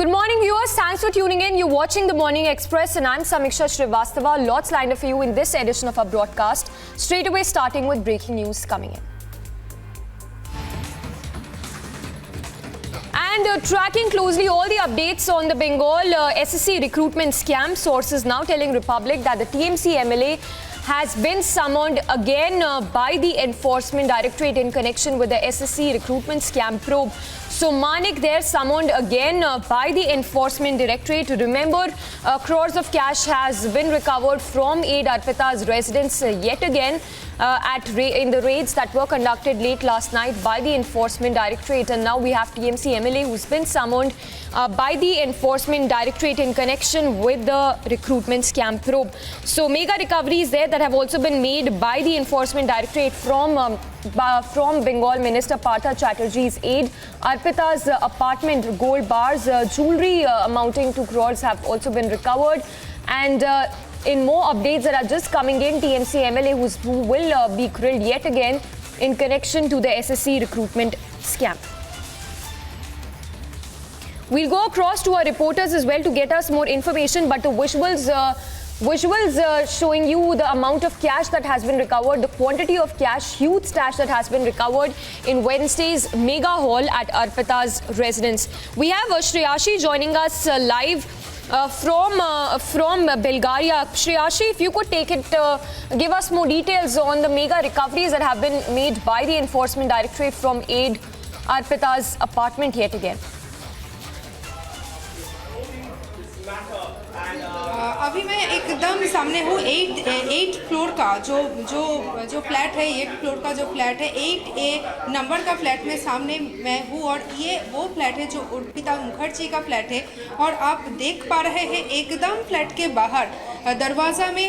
Good morning, viewers. Thanks for tuning in. You're watching The Morning Express and I'm Samiksha Srivastava. Lots lined up for you in this edition of our broadcast. Straight away starting with breaking news coming in. And tracking closely all the updates on the Bengal SSC recruitment scam. Sources now telling Republic that the TMC MLA has been summoned again by the Enforcement Directorate in connection with the SSC recruitment scam probe. So Manik there summoned again by the Enforcement Directorate. Remember, crores of cash has been recovered from Aid Arpita's residence yet again in the raids that were conducted late last night by the Enforcement Directorate. And now we have TMC MLA who's been summoned by the Enforcement Directorate in connection with the recruitment scam probe. So mega recoveries there that have also been made by the Enforcement Directorate from Bengal Minister Partha Chatterjee's aid. Arpita's apartment, gold bars, jewelry amounting to crores have also been recovered. And in more updates that are just coming in, TMC MLA who will be grilled yet again in connection to the SSC recruitment scam. We'll go across to our reporters as well to get us more information, but the visuals showing you the amount of cash that has been recovered, the quantity of cash, huge stash that has been recovered in Wednesday's mega haul at Arpita's residence. We have Shreyashi joining us live from Bulgaria. Shreyashi, if you could take it, give us more details on the mega recoveries that have been made by the Enforcement Directorate from Aid Arpita's apartment yet again. अभी मैं एकदम सामने हूँ 8 floor का जो flat है, 8 floor का जो फ्लैट है, 8A नंबर का फ्लैट में सामने मैं हूँ और ये वो फ्लैट है जो अर्पिता मुखर्जी का फ्लैट है। और आप देख पा रहे हैं एकदम फ्लैट के बाहर दरवाज़ा में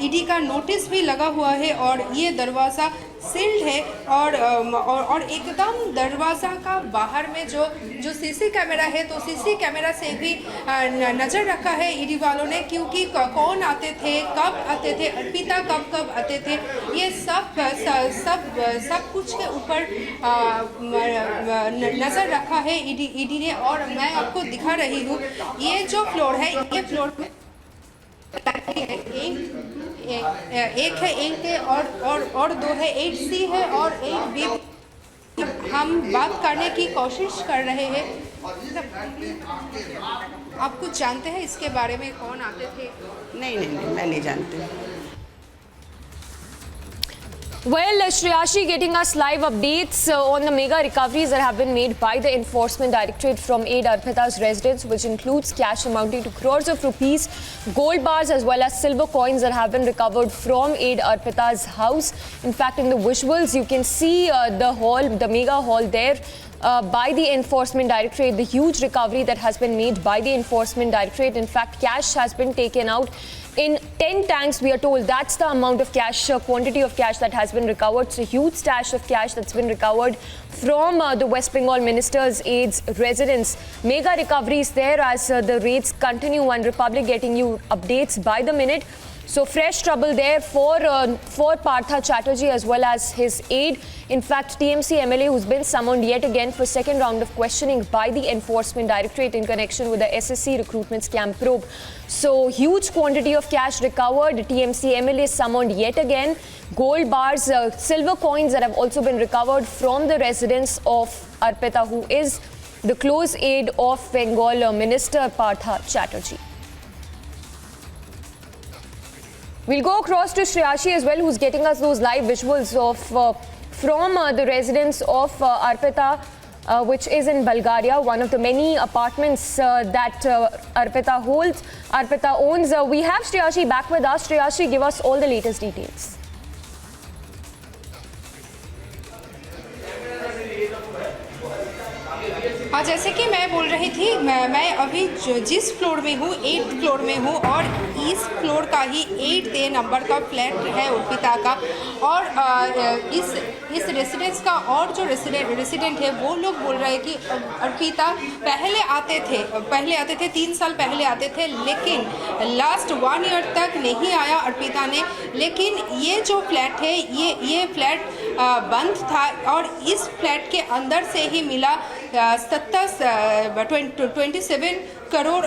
ईडी का नोटिस भी लगा हुआ है और ये दरवाज़ा सील्ड है और एकदम दरवाज़ा का बाहर में जो सीसी कैमरा है, तो सीसी कैमरा से भी नज़र रखा है ईडी वालों ने, क्योंकि कौन आते थे, कब आते थे, अर्पिता कब आते थे, ये सब कुछ के ऊपर नज़र रखा है ईडी ने। और मैं आपको दिखा रही हूँ ये जो फ्लोर है, ये फ्लोर में एक है 8A और दो है 8C है और 8B। हम बात करने की कोशिश कर रहे हैं। आप कुछ जानते हैं इसके बारे में, कौन आते थे? नहीं, मैं नहीं जानती। Well, Shreyashi getting us live updates on the mega recoveries that have been made by the Enforcement Directorate from Aid Arpita's residence, which includes cash amounting to crores of rupees, gold bars as well as silver coins that have been recovered from Aid Arpita's house. In fact, in the visuals, you can see the mega hall there. By the Enforcement Directorate, the huge recovery that has been made by the Enforcement Directorate. In fact, cash has been taken out in 10 tanks, we are told. That's the amount of cash, quantity of cash that has been recovered. It's a huge stash of cash that's been recovered from the West Bengal Minister's Aid's residence. Mega recoveries there as the raids continue, and Republic getting you updates by the minute. So fresh trouble there for Partha Chatterjee as well as his aide. In fact, TMC MLA who's been summoned yet again for second round of questioning by the Enforcement Directorate in connection with the SSC recruitment scam probe. So huge quantity of cash recovered. TMC MLA summoned yet again. Gold bars, silver coins that have also been recovered from the residence of Arpita, who is the close aide of Bengal Minister Partha Chatterjee. We'll go across to Shreyashi as well, who's getting us those live visuals of from the residence of Arpita, which is in Bulgaria, one of the many apartments that Arpita owns. We have Shreyashi back with us. Shreyashi, give us all the latest details. हाँ, जैसे कि मैं बोल रही थी, मैं अभी जिस फ्लोर में हूँ 8th फ्लोर में हूँ और इस फ्लोर का ही 8A नंबर का फ्लैट है अर्पिता का। और इस रेसिडेंस का और जो रेसिडेंट है वो लोग बोल रहे हैं कि अर्पिता पहले आते थे 3 साल पहले आते थे, लेकिन लास्ट 1 ईयर तक नहीं आया अर्पिता ने। लेकिन ये जो फ्लैट है ये फ्लैट बंद था और इस फ्लैट के अंदर से ही मिला 27 करोड़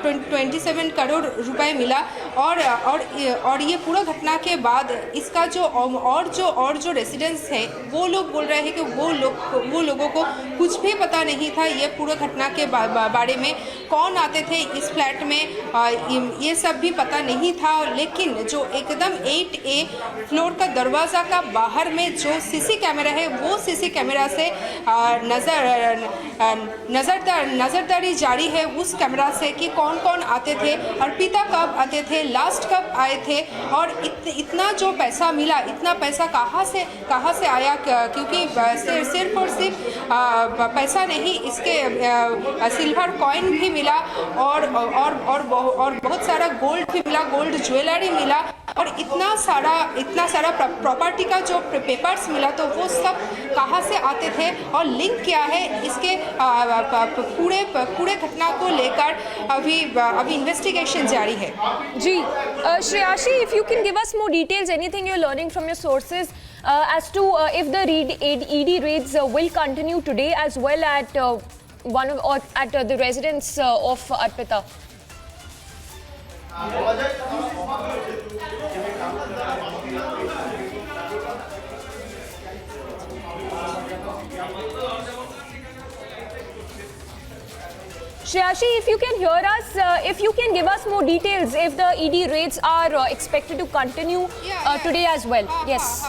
27 करोड़ रुपए मिला। और ये पूरा घटना के बाद इसका जो रेसिडेंट्स है वो लोग बोल रहे हैं कि वो लोगों को कुछ भी पता नहीं था ये पूरा घटना के बारे में, कौन आते थे इस फ्लैट में, ये सब भी पता नहीं था। लेकिन जो एकदम 8A फ्लोर का दरवाज़ा का बाहर में जो सीसी कैमरा है वो सीसी कैमरा से नज़रदारी जारी है उस कैमरा से कि कौन कौन आते थे, अर्पिता कब आते थे, लास्ट कब आए थे, और इतना जो पैसा मिला, इतना पैसा कहाँ से आया, क्योंकि सिर्फ और सिर्फ पैसा नहीं, इसके सिल्वर कॉइन भी मिला और बहुत सारा गोल्ड भी मिला, गोल्ड ज्वेलरी मिला, और इतना सारा प्रॉपर्टी का जो पेपर्स मिला, तो वो सब कहाँ से आते थे और लिंक क्या है, इसके पूरे घटना को लेकर अभी इन्वेस्टिगेशन जारी है। जी Shreyashi, if you can give us more details, anything you're learning from your sources as to if the ED raids will continue today as well at the residence of Arpita. Shreyashi, if you can hear us, if you can give us more details, if the ED raids are expected to continue today as well. Yes.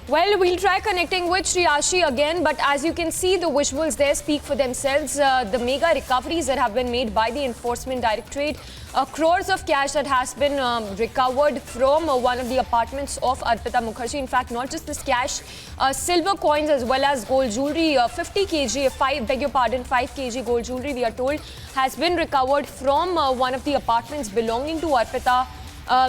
Well, we'll try connecting with Shreyashi again, but as you can see, the visuals there speak for themselves. The mega recoveries that have been made by the Enforcement Directorate, crores of cash that has been recovered from one of the apartments of Arpita Mukherjee. In fact, not just this cash, silver coins as well as gold jewelry, 50 kg, 5 kg gold jewelry, we are told, has been recovered from one of the apartments belonging to Arpita,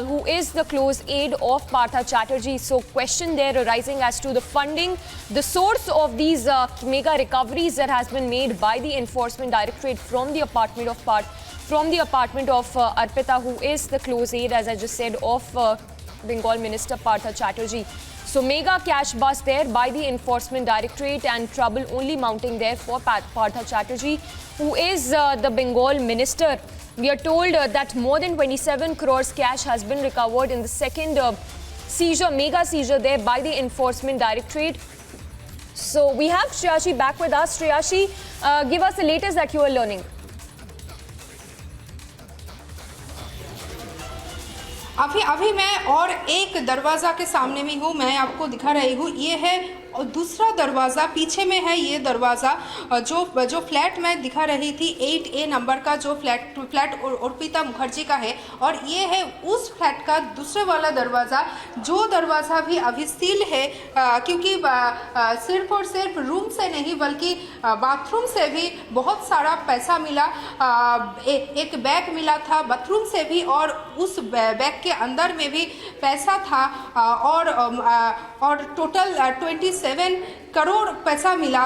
who is the close aide of Partha Chatterjee. So question there arising as to the funding, the source of these mega recoveries that has been made by the Enforcement Directorate from the apartment of Arpita, who is the close aide, as I just said, of Bengal Minister Partha Chatterjee. So mega cash bust there by the Enforcement Directorate, and trouble only mounting there for Partha Chatterjee, who is the Bengal Minister. We are told that more than 27 crores cash has been recovered in the second mega seizure there by the Enforcement Directorate. So we have Shreyashi back with us. Shreyashi, give us the latest that you are learning. अभी मैं और एक दरवाज़ा के सामने में हूँ, मैं आपको दिखा रही हूँ। ये है और दूसरा दरवाज़ा पीछे में है। ये दरवाज़ा जो फ्लैट मैं दिखा रही थी 8A नंबर का, जो फ्लैट अर्पिता मुखर्जी का है, और ये है उस फ्लैट का दूसरा वाला दरवाज़ा, जो दरवाज़ा भी अभी सील है, क्योंकि सिर्फ और सिर्फ रूम से नहीं बल्कि बाथरूम से भी बहुत सारा पैसा मिला। एक बैग मिला था बाथरूम से भी, और उस बैग के अंदर में भी पैसा था, और टोटल 27 करोड़ पैसा मिला।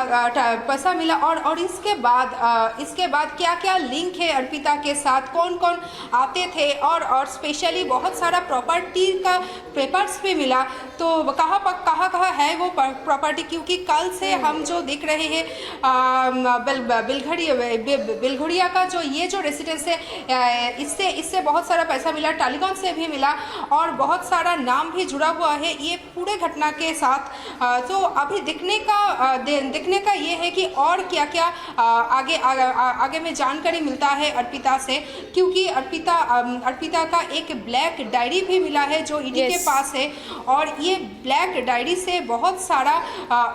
और इसके बाद क्या क्या लिंक है अर्पिता के साथ, कौन कौन आते थे, और स्पेशली बहुत सारा प्रॉपर्टी का पेपर्स भी मिला। तो कहाँ है वो प्रॉपर्टी, क्योंकि कल से हम जो देख रहे हैं बिलघड़िया का जो रेसिडेंस है, इससे बहुत सारा पैसा मिला, टालीगंज से भी मिला, और बहुत सारा नाम भी जुड़ा हुआ है ये पूरे घटना के साथ। तो अभी देखने का ये है कि और क्या क्या आगे में जानकारी मिलता है अर्पिता से, क्योंकि अर्पिता का एक ब्लैक डायरी भी मिला है जो ईडी के पास है, और ये ब्लैक डायरी से बहुत सारा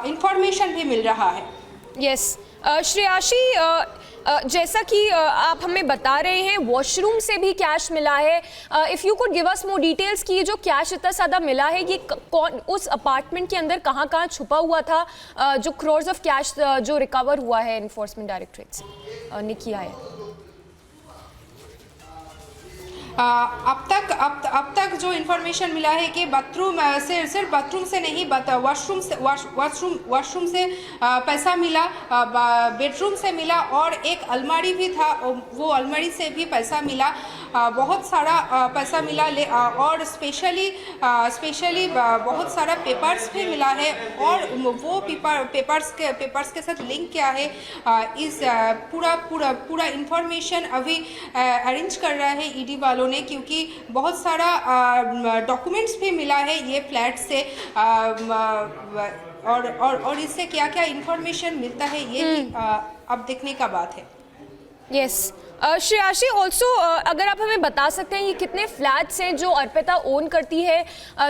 इंफॉर्मेशन भी मिल रहा है। यस श्रेयाशी, जैसा कि आप हमें बता रहे हैं, वॉशरूम से भी कैश मिला है। If you could give us more details कि ये जो कैश इतना ज़्यादा मिला है, ये कौन उस अपार्टमेंट के अंदर कहाँ छुपा हुआ था, जो क्रोर्स ऑफ कैश जो रिकवर हुआ है एनफोर्समेंट डायरेक्टरेट ने किया है। अब तक जो इन्फॉर्मेशन मिला है कि बाथरूम से सिर्फ बाथरूम से नहीं वॉशरूम से पैसा मिला, बेडरूम से मिला और एक अलमारी भी था, वो अलमारी से भी पैसा मिला। बहुत सारा पैसा मिला और स्पेशली बहुत सारा पेपर्स भी मिला है और वो पेपर्स के साथ लिंक क्या है इस पूरा इंफॉर्मेशन अभी अरेंज कर रहा है ईडी वालों ने, क्योंकि बहुत सारा डॉक्यूमेंट्स भी मिला है ये फ्लैट से और इससे क्या क्या इंफॉर्मेशन मिलता है ये भी अब देखने का बात है। यस श्रेयाशी, ऑल्सो अगर आप हमें बता सकते हैं ये कितने फ्लैट्स हैं जो अर्पिता ओन करती है,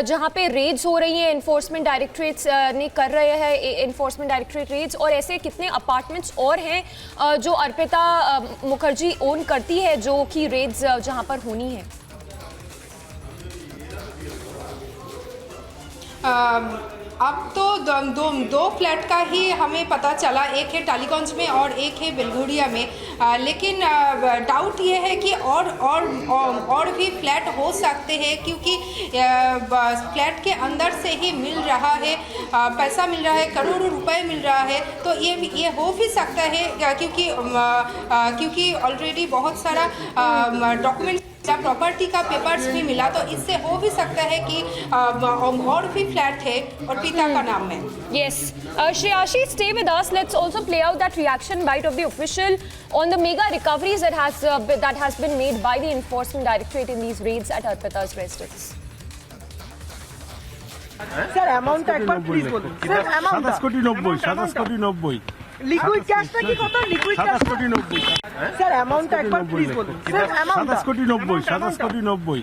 जहां पे रेड्स हो रही हैं, इन्फोर्समेंट डायरेक्टरेट्स ने कर रहे हैं इन्फोर्समेंट डायरेक्टरेट रेड्स, और ऐसे कितने अपार्टमेंट्स और हैं जो अर्पिता मुखर्जी ओन करती है जो कि रेड्स जहां पर होनी है? अब तो दो फ्लैट का ही हमें पता चला, एक है टालीगंज में और एक है बेलघड़िया में, लेकिन डाउट ये है कि और भी फ्लैट हो सकते हैं, क्योंकि फ्लैट के अंदर से ही मिल रहा है पैसा, मिल रहा है करोड़ों रुपए मिल रहा है, तो ये हो भी सकता है क्योंकि ऑलरेडी बहुत सारा डॉक्यूमेंट प्रॉपर्टी का पेपर्स भी मिला, तो इससे हो भी सकता है कि और भी फ्लैट है और पिता का नाम में। Yes, Shreyashi, stay with us. Let's also play out that reaction bite of the official on the mega recoveries that has been made by the Enforcement Directorate in these raids at Arpita's residence. Sir অ্যামাউন্টটা একবার please বলুন sir. Amount 27 কোটি 90 liquid ক্যাশটা কি কত? Liquid cash 27 কোটি 90 sir অ্যামাউন্টটা একবার please বলুন স্যার। অ্যামাউন্ট 27 কোটি 90